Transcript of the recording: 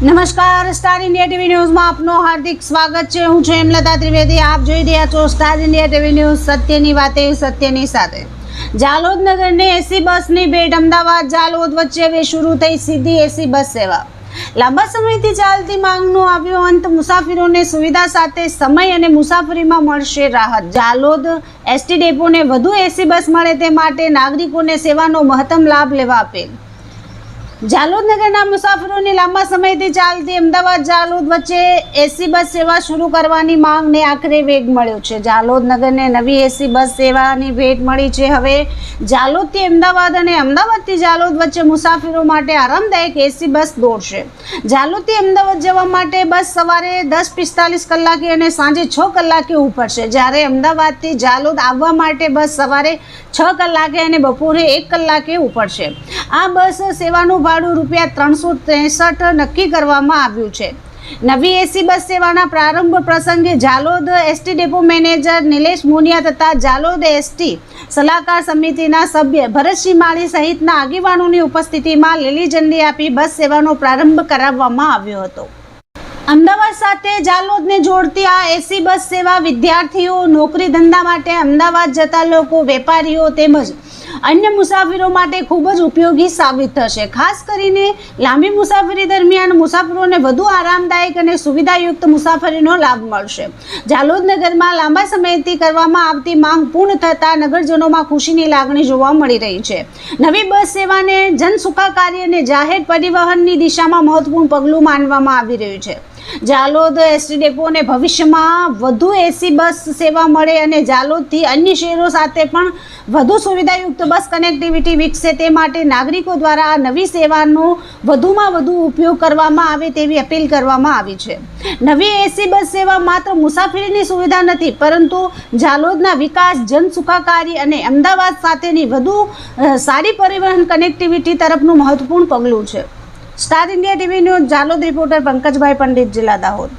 નમસ્કાર, star India TV ન્યૂઝમાં આપનું હાર્દિક સ્વાગત છે। હું છું હેમલતા ત્રિવેદી। આપ જોઈ રહ્યા છો સ્ટાર ઇન્ડિયા ટીવી ન્યૂઝ। સત્યની વાતે સત્યની સાથે। જાલોદ નગરને એસી બસની ભેટ। અમદાવાદ જાલોદ વચ્ચે હવે શરૂ થઈ સીધી એસી બસ સેવા। લાંબા સમયથી ચાલતી માંગનો આવ્યો અંત। મુસાફરોને સુવિધા સાથે સમય અને મુસાફરીમાં મળશે રાહત। જાલોદ એસટી ડેપોને વધુ એસી બસ મળે તે માટે નાગરિકોને સેવાનો મહત્તમ લાભ લેવા અપીલ। જાલોદ નગરના મુસાફરોની લાંબા સમયથી ચાલતી અમદાવાદ જાલોદ વચ્ચે એસી બસ સેવા શરૂ કરવાની માંગને આખરે વેગ મળ્યો છે। જાલોદ નગરને નવી એસી બસ સેવાની ભેટ મળી છે। હવે જાલોદથી અમદાવાદ અને અમદાવાદથી જાલોદ વચ્ચે મુસાફરો માટે આરામદાયક એસી બસ દોડશે। જાલોદથી અમદાવાદ જવા માટે બસ સવારે 10:45 કલાકે અને સાંજે 6 કલાકે ઉપડશે, જ્યારે અમદાવાદથી જાલોદ આવવા માટે બસ સવારે 6 કલાકે અને બપોરે 1 કલાકે ઉપડશે। આ બસ સેવાનું ભાડું ₹363 નક્કી કરવામાં આવ્યું છે। નવી એસી બસ સેવાના પ્રારંભ પ્રસંગે Jhalod ST depot manager Nilesh Muniya તથા જાલોદ એસટી સલાહકાર સમિતિના સભ્ય ભરતસિંહ માળી સહિતના આગેવાનોની ઉપસ્થિતિમાં લીલી ઝંડી આપી બસ સેવાનો પ્રારંભ કરાવવામાં આવ્યો હતો। અમદાવાદ સાથે જાલોદને જોડતી આ એસી બસ સેવા વિદ્યાર્થીઓ, નોકરી ધંધા માટે અમદાવાદ જતા લોકો, વેપારીઓ તેમજ અન્ય મુસાફરો માટે ખૂબ જ ઉપયોગી સાબિત થશે। ખાસ કરીને લાંબી મુસાફરી દરમિયાન મુસાફરોને વધુ આરામદાયક અને સુવિધાયુક્ત મુસાફરીનો લાભ મળશે। જાલોદ નગરમાં લાંબા સમયથી કરવામાં આવતી માંગ પૂર્ણ થતાં નગરજનોમાં ખુશીની લાગણી જોવા મળી રહી છે। નવી બસ સેવાને જનસુખાકારી અને જાહેર પરિવહનની દિશામાં મહત્વપૂર્ણ પગલું માનવામાં આવી રહ્યું છે। જાલોદ એસટી ડેપોને ભવિષ્યમાં વધુ એસી બસ સેવા મળે અને જાલોદથી અન્ય શહેરો સાથે પણ વધુ સુવિધાયુક્ત બસ કનેક્ટિવિટી વિકસે તે માટે નાગરિકો દ્વારા આ નવી સેવાનો વધુમાં વધુ ઉપયોગ કરવામાં આવે તેવી અપીલ કરવામાં આવી છે। નવી એસી બસ સેવા માત્ર મુસાફરીની સુવિધા નથી, પરંતુ જાલોદના વિકાસ, જનસુખાકારી અને અમદાવાદ સાથેની વધુ સારી પરિવહન કનેક્ટિવિટી તરફનું મહત્વપૂર્ણ પગલું છે। Star India TV news Jhalod reporter Pankajbhai Pandit, જિલ્લા દાહોદ।